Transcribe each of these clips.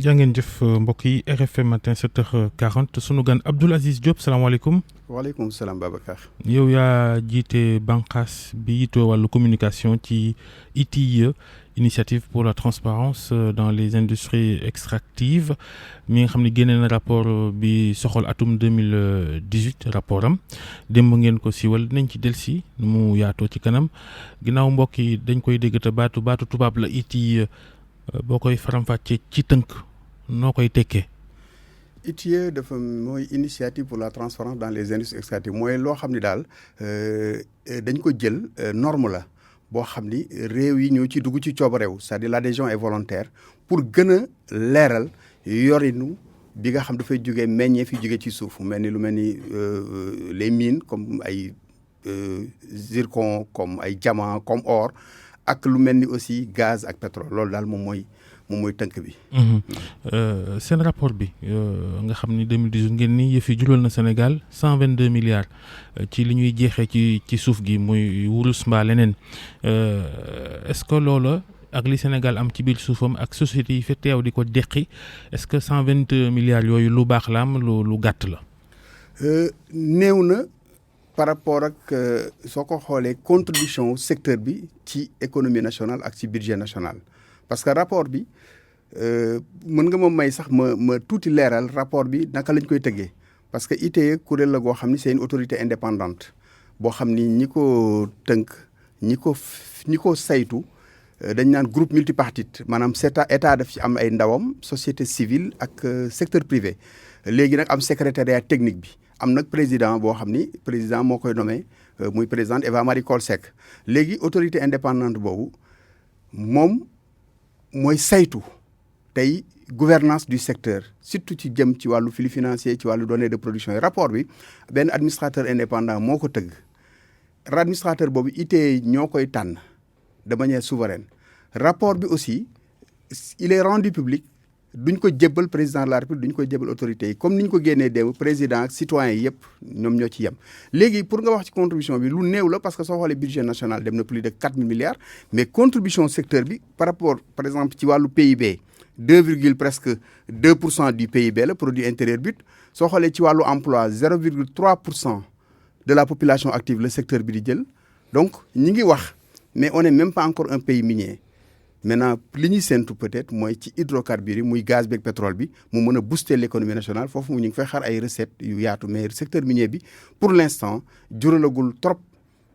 jaa ngeen jëf mbokk yi RFM matin 7h40 sunu gan Abdoul Aziz Diop salaamaaleykum. waaleykum salaam Babacar. yow yaa jiite bànqaas bi yitoo wàllu communication ci ITIE initiative pour la transparence dans les industries extractives mi nga xam ne génne na rapport bi soxal atum 2018 rapport am démb ngeen ko siiwal nañ ci delsi nu mu yaatoo ci kanam ginnaaw mbokk yi dañ koy dégg te baatu tubaab la ITIE boo koy faram-fàccee ci tënk noo koy tekkee. ITIE dafa mooy initiative pour la transparence dans les industries extractives mooy loo xam ni daal dañ ko jël norme la boo xam ni réew yi ñoo ci dugg ci coobareew c'est-à-dire l'adhésion est volontaire pour gën a leeral yorinu bi nga xam dafay jógee meññee fi jógee ci suuf mel ni lu mel ni les mines comme ay zircon comme ay diamant comme or ak lu mel ni aussi gaz ak pétrole loolu daal moom mooy tënk bi. seen rapport bi nga xam ni 2018 ngeen ni yëf yi jural na Sénégal 122 milliards ci li ñuy jeexee ci suuf gi muy wurus mbaa leneen est-ce que loola ak li Sénégal am ci biir suufam ak société yi fi teew di ko deqi est-ce que 122 milliards yooyu lu baax la am lu gàtt la. néew na par rapport ak soo ko xoolee contribution secteur bi ci économie nationale ak ci budget national parce que rapport bi mën nga ma may sax ma tuuti leeral rapport bi naka lañ koy tëggee parce que ITIE kuréel la goo xam ni c'est une autorité indépendante boo xam ni ñi ko tënk ñi ko saytu dañ naan groupe multipartite maanaam état daf ci am ay ndawam société civile ak secteur privé léegi nag am secrétariat technique bi am nag président boo xam ni président moo koy nommé muy présidente Eva Marie Coll Seck léegi autorité indépendante boobu moom mooy saytu tey gouvernance du secteur surtout ci jëm ci wàllu flux financier ci wàllu données de production yi rapport bi benn administrateur indépendant moo ko tëgg administrateur boobu ITIE ñoo koy tànn de manière souveraine rapport bi aussi il est rendu public duñ ko jébbal président de la République duñ ko jébbal autorités yi comme ni ñu ko génnee démb président ak citoyens yi yëpp ñoom ñoo ci yem léegi pour nga wax ci contribution bi lu néew la parce que soo xoolee budget national dem na plus de 4 000 milliards mais contribution secteur bi par rapport par exemple ci wàllu PIB 2,presque 2% du PIB la produit intérieur brut soo xoolee ci wàllu emploi 0,3% de la population active le secteur bi di jël donc ñi ngi wax mais on n'est même pas encore un pays minier maintenant li ñuy séntu peut-être mooy ci hydrocarbures yi muy gaz beeg pétrole bi mu mën a booster l'économie nationale foofu ñu ngi fay xaar ay recettes yu yaatu mais secteur minier bi pour l'instant juralagul trop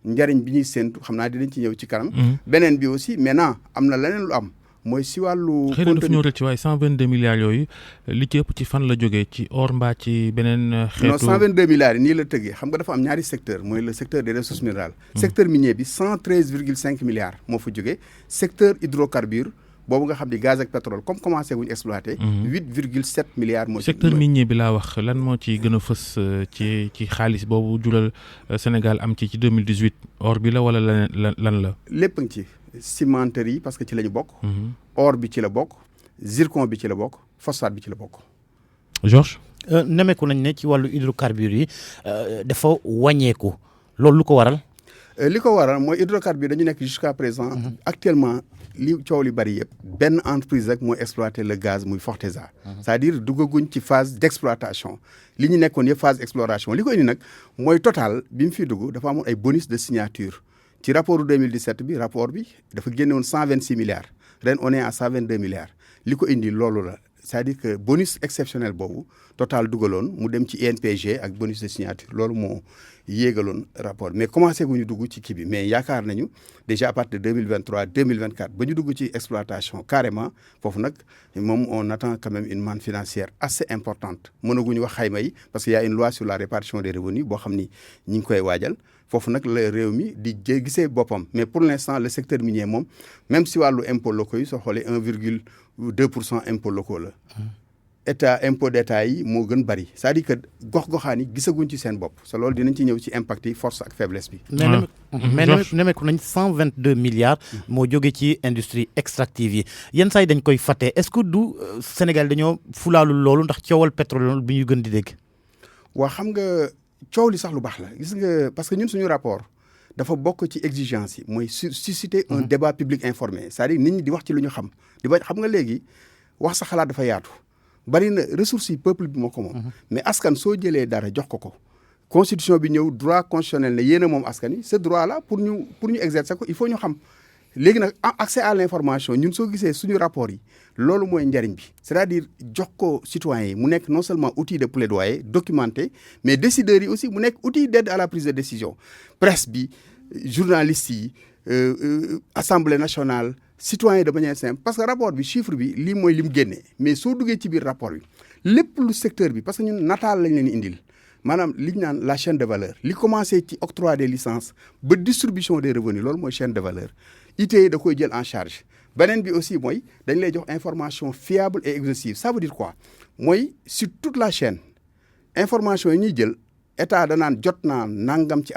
njariñ bi ñuy séntu xam naa dinañ ci ñëw ci kanam. beneen bi aussi maintenant am na leneen lu am mooy si wàllu. xëy na daf ñëw rek ci waaye 122 milliards yooyu li ci ëpp ci fan la jógee ci or mbaa ci beneen xeetu. non 122 milliards yi nii la tëggee xam nga dafa am ñaari secteur mooy le secteur des ressources minérales. secteur minier bi 113,5 milliards moo fa jógee secteur hydrocarbure boobu nga xam ni gaz ak pétrole comme commencé wuñu exploité. 8,7 milliards moo ci. secteur minier bi laa wax lan moo ci gën a fës ci xaalis boobu jural Sénégal am ci 2018 or bi la wala lan la. lépp nga ci. cimenterie parce que ci la ñu bokk. or bi ci la bokk. zircon bi ci la bokk. phosphate bi ci la bokk. Georges. nemeeku nañ ne ci wàllu hydrocarbures yi dafa wàññeeku loolu lu ko waral. li ko waral mooy hydrocarbures dañu nekk jusqu'à présent. actuellement li coow li bari yëpp. benn entreprise rek mooy exploiter le gaz muy Forteza. c'est-à-dire duggaguñ ci phase d'exploitation. li ñu nekkoon yëpp phase d'exploration li ko indi nag mooy Total bi mu fi dugg dafa amoon ay bonus de signature. ci rapport 2017 bi rapport bi dafa génne woon 126 milliards ren on est à 122 milliards li ko indi loolu la c'est-à-dire que bonus exceptionnel boobu Total dugaloon mu dem ci INPG ak bonus de signature loolu moo yéegaloon rapport mais commencé gu ñu dugg ci kii bi mais yaakaar nañu déjà à partir de 2023 2024 ba ñu dugg ci exploitation carrément foofu nag moom on attend quand même une manne financière assez importante mënaguñu wax xayma yi parce que y a une loi sur la répartition des revenus boo xam ni ñi ngi koy waajal foofu nag la réew mi di gisee boppam mais pour l'instant le secteur minier moom même si wàllu impôts locaux yi soo xoolee 1,2% impôts locaux la. état impôt d'état yi moo gën bari c'est-à-dire que gox-goxaan yi gisaguñ ci seen bopp sa loolu dinañ ci ñëw ci impact yi force ak faiblesse bi. mais nemeeku nañ 122 milliards. moo jóge ci industrie extractive yi yenn saa yi dañ koy fàtte est-ce que du Sénégal dañoo fulaalu loolu ndax coowal pétrole bi ñu gën di dégg. waa xam nga coow li sax lu baax la gis nga parce que ñun suñu rapport dafa bokk ci exigence yi mooy susciter un débat public informé c'est-à-dire nit ñi di wax ci lu ñu xam di ba xam nga léegi wax sa xalaat dafa yaatu bari na ressources yi peuple bi moo ko moom mais askan soo jëlee dara jox ko constitution bi ñëw droit constitutionnel ne yéen a moom askan yi ce droit là pour ñu exercer ko il faut ñu xam léegi nag accès à l'information ñun soo gisee suñu rapport yi loolu mooy njariñ bi c'est-à-dire jox ko citoyens yi mu nekk non seulement outil de plaidoyer documenté mais décideurs yi aussi mu nekk outil d'aide à la prise de décision presse bi journalistes yi assemblée nationale citoyens de manière simple parce que rapport bi chiffre bi lii mooy li mu génnee mais soo duggee ci biir rapport bi lépp lu secteur bi parce que ñun nataal lañ leen indil maanaam li ñu naan la chaîne de valeur li commencé ci octroi des licences ba distribution des revenus loolu mooy chaîne de valeur ITIE da koy jël en charge beneen bi aussi mooy dañ lay jox information fiable et exhaustive ça veut dire quoi mooy sur toute la chaîne information yi ñuy jël état danaan jot naa nangam ci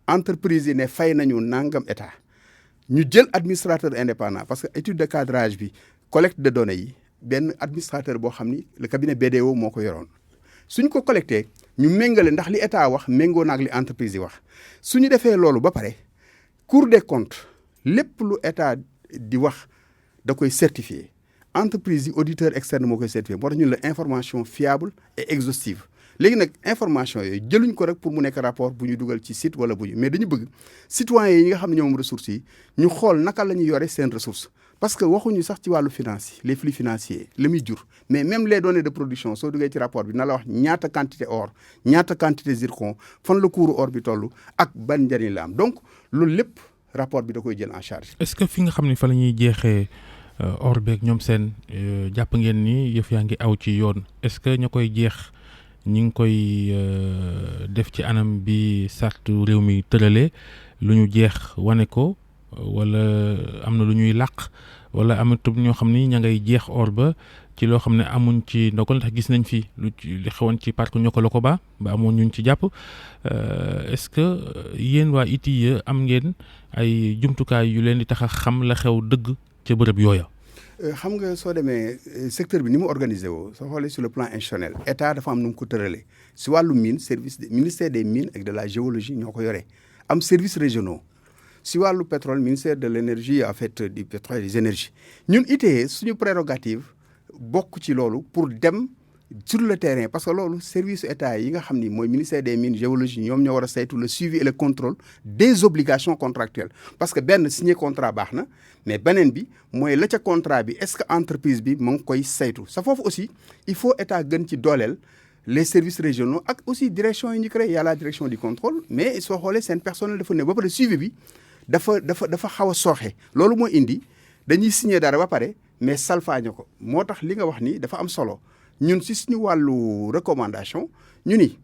entreprise yi ne fay nañu nangam état ñu jël administrateur indépendant parce que étude de cadrage bi collecte de données yi benn administrateur boo xam ni le cabinet BDO moo ko yoroon suñ ko collecté ñu méngale ndax li état wax méngoo naag li entreprise yi wax suñu defee loolu ba pare Cour des comptes lépp lu état di wax da koy certifié entreprise yi auditeur externe moo koy certifié moo tax ñun la information fiable et exhaustive léegi nag information yooyu jëluñ ko rek pour mu nekk rapport bu ñu dugal ci site wala bu ñu mais dañu bëgg citoyens yi nga xam ne ñoom ressources yi ñu xool naka la ñuy yore seen ressource parce que waxuñu sax ci wàllu finance les flux financiers li muy jur mais même les données de production soo duggee ci rapport bi na la wax ñaata quantité or ñaata quantité zircon fan la cours or bi toll ak ban njëriñ la am donc loolu lépp rapport bi da koy jël en charge. est-ce que fi nga xam ne fa la ñuy jeexee or beeg ñoom seen jàpp ngeen ni yëf yaa ngi aw ci yoon est-ce que ña koy jeex ñi ngi koy def ci anam bi sartu réew mi tëralee lu ñu jeex wane ko wala am na lu ñuy làq wala amatum ñoo xam ni ña ngay jeex or ba ci loo xam ne amuñ ci ndogal ndax gis nañ fi lu li xewoon ci parc Niokolo-Koba ba amoon ñuñ ci jàpp est-ce que yéen waa ITIE am ngeen ay jumtukaay yu leen di tax a xam la xew dëgg ca bërëb yooya. xam nga soo demee secteur bi ni mu organisé woo soo xoolee sur le plan institutionnel état dafa am nu mu ko tëralee si wàllu mine service ministère des mines et de la géologie ñoo ko yoree am services régionaux si wàllu pétrole ministère de l'énergie en fait du pétrole et des énergies ñun ITIE suñu prérogative bokk ci loolu pour dem sur le terrain parce que loolu service état yi nga xam ni mooy ministère des mines géologie ñoom ñoo war a saytu le suivi et le contrôle des obligations contractuelles parce que benn signé contrat baax na mais beneen bi mooy la ca contrat bi est-ce que entreprise bi mu ngi koy saytu sa foofu aussi il faut état gën ci dooleel les services régionaux ak aussi direction yi ñu créé y a la direction du contrôle mais soo xoolee seen personnel dafa ne ba pare suivi bi dafa xaw a sooxe loolu moo indi dañuy signé dara ba pare mais salfaañe ko moo tax li nga wax ni dafa am solo ñun si suñu wàllu recommandation ñu ni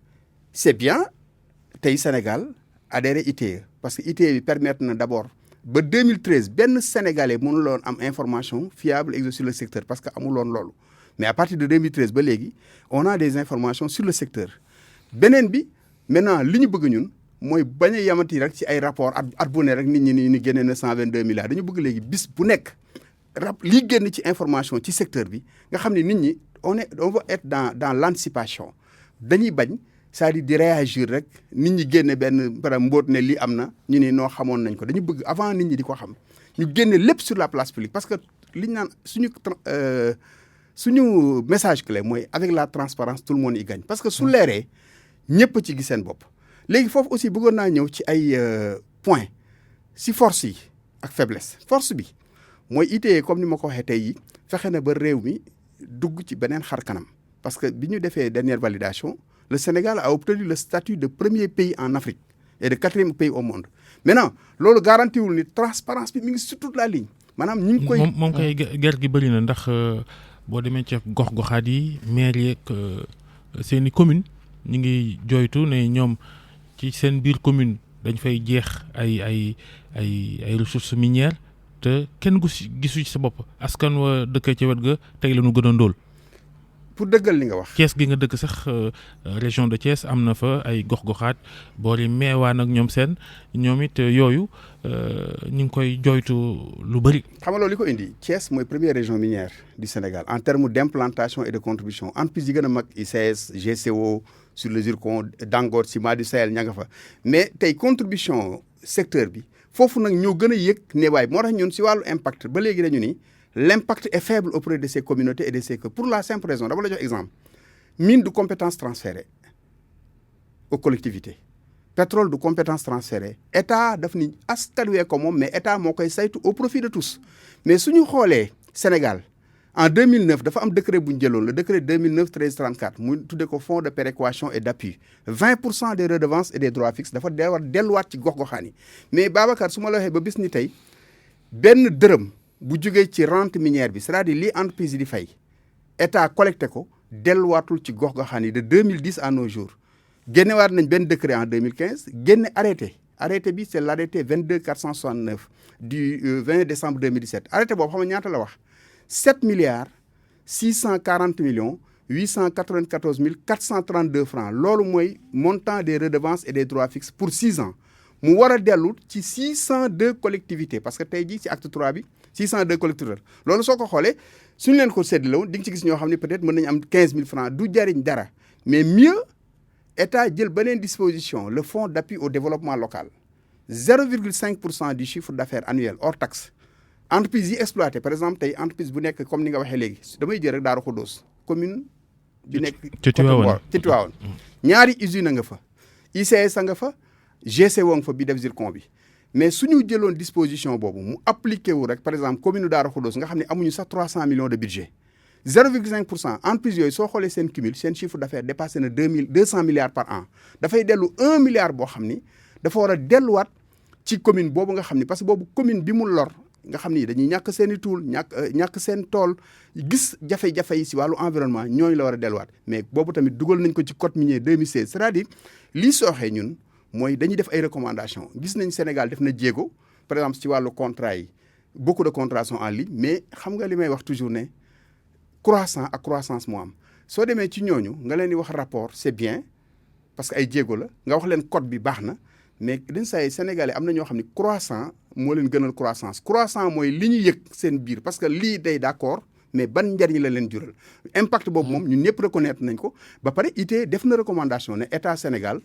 c'est bien tey Sénégal adhéré ITIE parce que ITIE bi permettre na d'abord ba 2013 benn Sénégalais mënuloon am information fiable exhaustive sur le secteur parce que amuloon loolu mais à partir de 2013 ba léegi on a des informations sur le secteur beneen bi maintenant li ñu bëgg ñun mooy bañ a yamati rek ci ay rapport at bu ne rek nit ñi ni génne na 122 milliards dañu bëgg léegi bis bu nekk lii génn ci information ci secteur bi nga xam ne nit ñi on va être dans l'anticipation dañuy bañ c'est-à-dire di réagir rek nit ñi génne benn par mbóot ne lii am na ñu ne noo xamoon nañ ko dañu bëgg avant nit ñi di ko xam ñu génne lépp sur la place publique parce que li ñu naan suñu message clé mooy avec la transparence tout le monde y gagne parce que su leeree ñëpp ci gis seen bopp léegi foofu aussi bëggoon naa ñëw ci ay points si force yi ak faiblesse force bi mooy ITIE comme ni ma ko waxee tey yi fexe na ba réew mi dugg ci beneen xar kanam parce que bi ñu defee dernière validation le Sénégal a obtenu le statut de premier pays en Afrique et de 4e pays au monde maintenant loolu garantiwul ni transparence bi mi ngi sur toute la ligne maanaam ñu ngi koy. moom koy ger gi bëri na ndax boo demee ci gox-goxaat yi maire yeeg seen i commune ñu ngi jooytu ne ñoom ci seen biir commune dañ fay jeex ay ressources minières te kenn gisu ci sa bopp askan wa dëkk ci wet ga tey la ñu gën a ndóol. pour dëggal li nga wax. Thiès gi nga dëkk sax région de Thiès am na fa ay gox-goxaat boori meewaan ak ñoom seen ñoom it yooyu ñu ngi koy jooytu lu bëri. xam nga loolu li ko indi Thiès mooy première région minière du Sénégal en termes d'implantation et de contribution entreprise yi gën a mag ICS GCO sur le zircon Dangote Ciment du Sahel ña nga fa mais tey contribution secteur bi foofu nag ñoo gën a yëg ne waay moo tax ñun si wàllu impact ba léegi dañu ni l'impact est faible auprès de ces communautés et de ces... Pour la simple raison, d'abord, je exemple. Mine de compétences transférées aux collectivités. Pétrole de compétences transférées. État daf ni askan wee ko moom mais état moo koy saytu au profit de tous. Mais suñu xoolee Sénégal en 2009 dafa am décret bu ñu jëloon le décret 2009-1334 mu tuddee ko fonds de péréquation et d'appui 20% des redevances et des droits fixes dafa delluwaat ci gox-goxaan yi mais Babacar su ma la waxee ba bis ni tey benn dërëm bu jógee ci rente minière bi c'est-à-dire li entreprise yi di fay état collecté ko delluwaatul ci gox-goxaan yi de 2010 à nos jours génnewaat nañ benn décret en 2015 génne arrêté bi c'est l'arrêté 22469 du 20 décembre 2017 arrêté boobu xam nga ñaata la wax 7 milliards 640 millions 894 432 francs loolu mooy montant des redevances et des droits fixes pour 6 ans mu war a dellu ci 602 collectivités parce que tey jii ci acte 3 bi 602 collectivités loolu soo ko xoolee suñu leen ko séddale woon di nga ci gis ñoo xam ne peut-être mën nañu am 15 000 francs du jariñ dara mais mieux état jël beneen disposition le fonds d'appui au développement local 0,5% du chiffre d'affaires annuel hors taxe entreprise yi exploité par exemple tey entreprise bu nekk comme ni nga waxee léegi damay jël rek Daaru Xudoos commune bi nekk ci Tivaouane ñaari usine nga fa ICS nga fa GCO nga fa bi def zircon bi mais suñu jëloon disposition boobu mu appliqué wu rek par exemple commune Daaru Xudoos nga xam ne amuñu sax 300 millions de budget 0,5% entreprise yooyu soo xoolee seen cumul seen chiffre d'affaires dépassé na 200 milliards par an dafay dellu 1 milliard boo xam ni dafa war a delluwaat ci commune boobu nga xam ni parce que boobu commune bi mu lor nga xam ni dañuy ñàkk seen i tool ñàkk seen tool gis jafe-jafe yi si wàllu environnement ñooñu la war a delluwaat mais boobu tamit dugal nañ ko ci code minier 2016 c'est-à-dire lii sooxee ñun mooy dañuy def ay recommandations gis nañ Sénégal def na jéego par exemple ci wàllu contrat yi beaucoup de contrats sont en ligne mais xam nga li may wax toujours ne croissance ak croissance moo am soo demee ci ñooñu nga leen di wax rapport c'est bien parce que ay jéego la nga wax leen code bi baax na mais dañ say Sénégalais am na ñoo xam ne croissant moo leen gënal croissance mooy li ñu yëg seen biir parce que lii day d'accord mais ban njariñ la leen jural impact boobu moom ñun ñëpp reconnaître nañ ko ba pare IT def na recommandation ne état Sénégal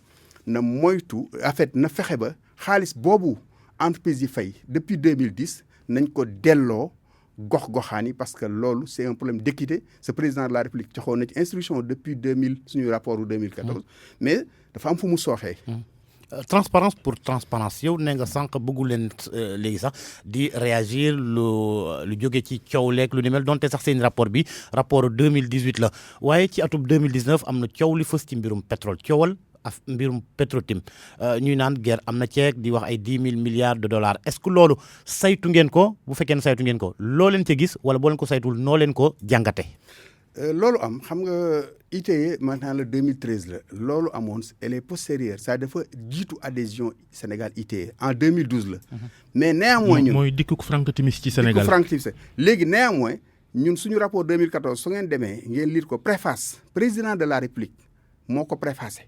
na moytu en fait na fexe ba xaalis boobu entreprise yi fay depuis 2010 nañ ko delloo gox-goxaan yi parce que loolu c'est un problème d'équité ce président de la République joxoon na ci instruction depuis 2000 suñu rapport u 2014 mais dafa am fu mu sooxee transparence pour transparence yow nee nga sànq bëggu leen léegi sax di réagir lu jóge ci coow leeg lu ni mel donte sax seen rapport bi rapport 2018 la waaye ci atum 2019 am na coow li fës ci mbirum pétrole coowal mbirum Petrotim ñuy naan guerre am na ceeg di wax ay 10 000 milliards de dollars est-ce que loolu saytu ngeen ko bu fekkee ne saytu ngeen ko loo leen ca gis wala boo leen ko saytuwul noo leen ko jàngate loolu am xam nga ITIE maintenant le 2013 la loolu amoon elle est postérieure ça dafa jiitu adhésion Sénégal ITIE en 2012 la mais néanmoins ñun mooy dikku Franck Timis ci Sénégal dikku Franck Timis léegi néanmoins ñun suñu rapport 2014 su ngeen demee ngeen lire ko préface président de la République moo ko préfacé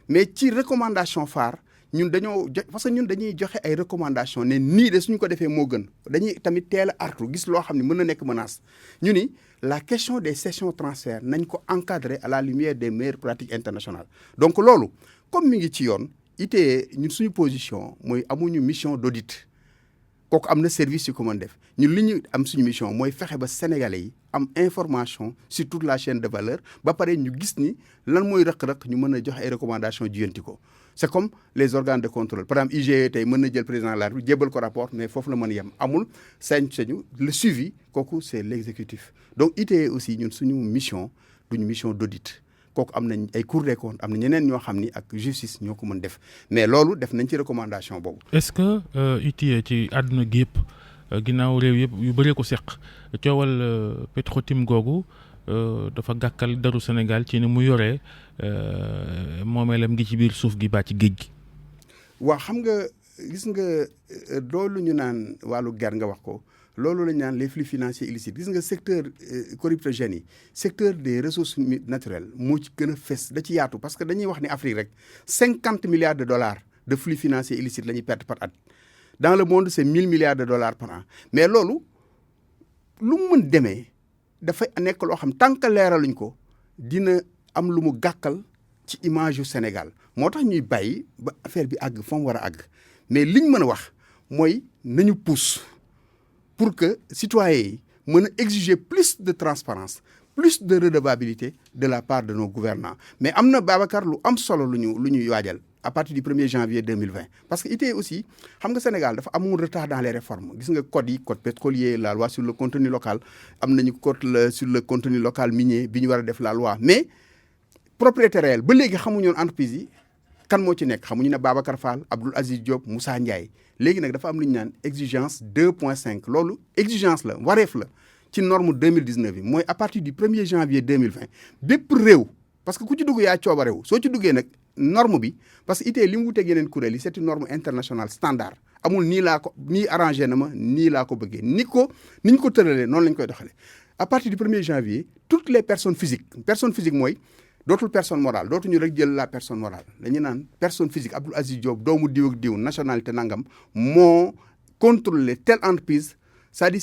mais ci recommandation phare ñun dañoo parce que ñun dañuy joxe ay recommandation ne nii de suñu ko defee moo gën dañuy tamit teel a artu gis loo xam ne mën na nekk menace ñu ni la question des cessions transferts nañ ko encadrer à la lumière des meilleures pratiques internationales donc loolu comme mi ngi ci yoon ITIE ñun suñu position mooy amuñu mission d'audit kooku am na service yu ko mën def ñun li ñu am suñu mission mooy fexe ba sénégalais yi am information sur toute la chaîne de valeur ba pare ñu gis ni lan mooy rëq-rëq ñu mën a joxe ay recommandations juyanti ko c'est comme les organes de contrôle par exemple IGE tey mën na jël président de la République jébbal ko rapport mais foofu la mën a yem amul sañ-sañu le suivi kooku c'est l'exécutif donc ITIE aussi ñun suñu mission duñu mission d'audit kooku am nañ ay cours des comptes am na ñeneen ñoo xam ni ak justice ñoo ko mën def mais loolu def nañ ci recommandation boobu. est-ce que ITIE ci àdduna gi yëpp ginnaaw réew yëpp yu bëree ko seq coowal Petrotim googu dafa gàkkal daru Sénégal ci ni mu yoree moomeelam ngi ci biir suuf gi ba ci géej gi. waaw xam nga gis nga loolu ñu naan wàllu guerre nga wax ko. loolu la ñu naan les flux financiers illicites gis nga secteur corruptogène yi secteur des ressources naturelles moo ci gën a fes da ci yaatu parce que dañuy wax ni Afrique rek 50 milliards de dollars de flux financiers illicites la ñuy perte par at dans le monde c'est 1000 milliards de dollars par an mais loolu lu mu mën demee dafay nekk loo xam tant que leeraluñ ko dina am lu mu gàkkal ci image yu Sénégal moo tax ñuy bàyyi ba affaire bi àgg fa mu war a àgg mais liñ mën a wax mooy nañu pousse pour que citoyens yi mën a exiger plus de transparence plus de redevabilité de la part de nos gouvernants mais am na Babacar lu am solo lu ñuy waajal à partir du 1er janvier 2020 parce que ITIE aussi xam nga Sénégal dafa amoon retard dans les réformes gis nga code pétrolier la loi sur le contenu local am nañu code sur le contenu local minier bi ñu war a def la loi mais propriétaire réel ba léegi xamuñu woon entreprise yi kan moo ci nekk xamuñu ne Babacar Fall Abdoul Aziz Diop Moussa Ndiaye léegi nag dafa am lu ñu naan exigence 2.5 loolu exigence la wareef la ci norme 2019 yi mooy à partir du 1er janvier 2020 bépp réew parce que ku ci dugg yaa cooba réew soo ci duggee nag norme bi parce que ITIE li mu wuteeg yeneen kuréel yi c'est une norme internationale standard amul nii arrangé na ma nii laa ko bëggee ni ñu ko tëralee noonu lañ koy doxalee à partir du 1er janvier toutes les personnes physiques mooy dootul personne morale dootuñu rek jël la personne morale dañu naan personne physique Abdoul Aziz Diop doomu diw ak diw nationalité nangam moo contrôler telle entreprise c'est-à-dire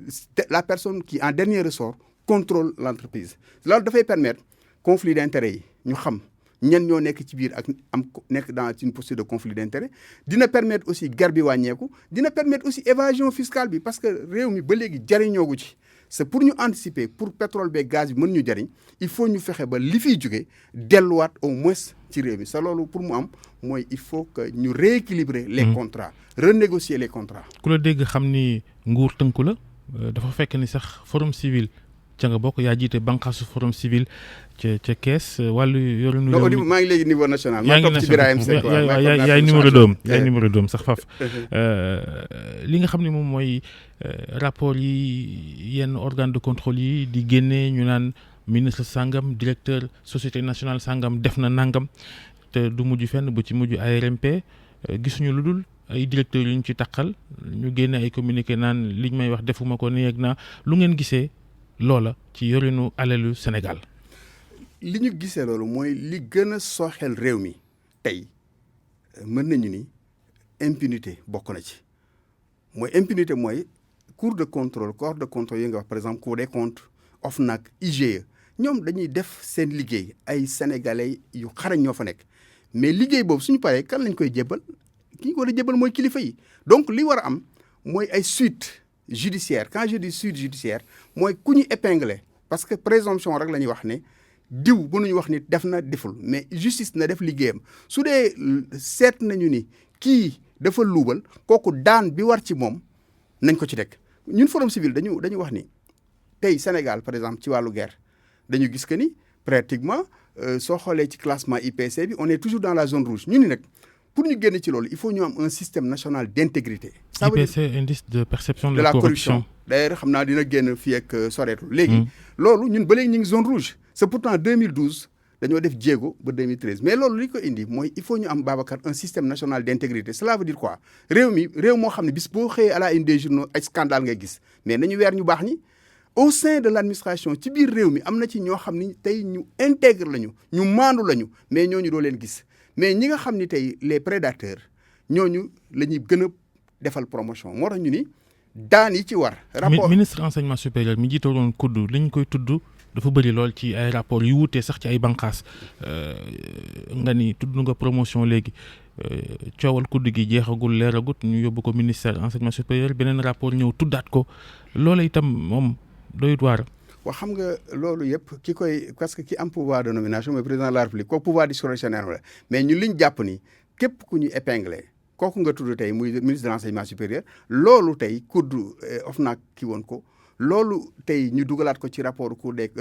c'est la personne qui en dernier ressort contrôle l'entreprise loolu dafay permettre conflit d'intérêt yi ñu xam ñen ñoo nekk ci biir ak nekk dans une posture de conflit d'intérêt dina permettre aussi guerre bi wàññeeku dina permettre aussi évasion fiscale bi parce que réew mi ba léegi jariñoogu ci c'est pour ñu anticiper pour pétrole beeg gaz bi mën ñu jariñ il faut ñu fexe ba li fiy jóge delluwaat au moins ci réew mi sa loolu pour mu am mooy il faut que ñu rééquilibrer les contrats renégocier les contrats ku la dégg xam ni nguur tënku la dafa fekk ni sax forum civil ca nga bokk yaa jiite bànqaasu forum civil ca kees wàllu yorinu maa ngi léegi niveau national maa topp ci Birahim Seck yaay numéro 2 sax faf li nga xam ne moom mooy rapport yi yenn organe de contrôle yi di génnee ñu naan ministre sangam directeur société nationale sangam def na nangam te du mujj fenn bu ci mujj ARMP gisuñu lu dul ay directeurs yu ñu ci taqal ñu génne ay communiqué naan liñ may wax defuma ko nii ak naa lu ngeen gisee loola ci yorinu alalu Sénégal. li ñu gisee loolu mooy li gën a sooxeel réew mi tey mën nañu ni impunité bokk na ci mooy impunité mooy cour de contrôle corps de contrôle yi nga wax par exemple cour des comptes OFNAC IGE ñoom dañuy def seen liggéey ay sénégalais yu xarañ ñoo fa nekk mais liggéey boobu suñu paree kan lañ koy jébbal ki ñu ko war a jébbal mooy kilifa yi donc li war a am mooy ay suite judiciaire quand je dis suite judiciaire mooy ku ñu épinglé parce que présomption rek la ñuy wax ne diw mënuñu wax ni def na deful mais justice na def liggéeyam su dee seet nañu ni kii dafa luubal kooku daan bi war ci moom nañ ko ci teg ñun forum civil dañu wax ni tey Sénégal par exemple ci wàllu guerre dañu gis que ni pratiquement soo xoolee ci classement IPC bi on est toujours dans la zone rouge ñu ni nag pour ñu génn ci loolu il faut ñu am un système national d'intégrité. ça veut dire IPC indice de perception de la corruption. d'ailleurs xam naa dina génn fii ak soreetul. léegi loolu ñun ba léegi ñu ngi zone rouge. c'est pourtant 2012 dañoo def jéego ba 2013 mais loolu li ko indi mooy il faut ñu am Babacar un système national d'intégrité cela veut dire quoi réew moo xam ne bis boo xëyee à la une des journaux ay scandale ngay gis mais nañu weer ñu baax ñi. au sein de l'administration ci biir réew mi am na ci ñoo xam ni tey ñu intègre lañu ñu maandu lañu mais ñooñu doo leen gis mais ñi nga xam ni tey les prédateurs ñooñu la ñuy gën a defal promotion moo tax ñu ni daan yi ci war. rapport ministre enseignement supérieur mi jiite woon kudd li ñu koy tudd dafa bëri lool ci ay rapport yu wutee sax ci ay bànqaas nga ni tudd nga promotion léegi coowal kudd gi jeexagul leeragut ñu yóbbu ko ministère enseignement supérieur beneen rapport ñëw tuddaat ko loola itam moom doyut waar. waaw xam nga loolu yëpp ki koy parce que ki am pouvoir de nomination mooy président de la République kooku pouvoir discrétionnaire la mais ñun li ñu jàpp ni képp ku ñu épinglé kooku nga tudd tey muy ministre de l'enseignement supérieur loolu tey kudd OFNAC ki woon ko loolu tey ñu dugalaat ko ci rapport cour des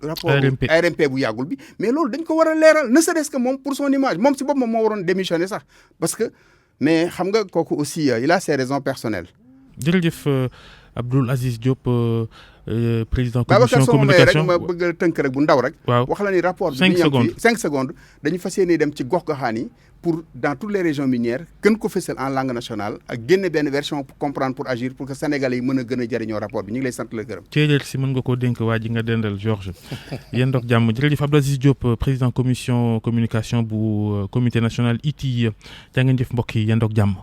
rapport ARMP bu yàggul bi mais loolu dañ ko war a leeral ne serait-ce que moom pour son image moom si boppam moo waroon démissionner sax parce que mais xam nga kooku aussi il a ses raisons personnelles. jërëjëf Abdoul Aziz Diop président commission communication rek ma bëgg a tënk rek bu ndaw rek. waaw wax la ni rapport bi. 5 secondes dañu fas yéene dem ci gox-goxaan yi pour dans toutes les régions minières gën ko fësal en langue nationale ak génne benn version pour comprendre pour agir pour que sénégalais yi mën a gën a jëriñoo rapport bi ñu ngi lay sant la gërëm. Thiel si mën nga koo dénk waa ji nga dendal Georges yéen doog jàmm jërëjëf Abdoul Aziz Diop président commission communication bu comité national ITIE jaa ngeen jëf mbokk yi yéen doog jàmm.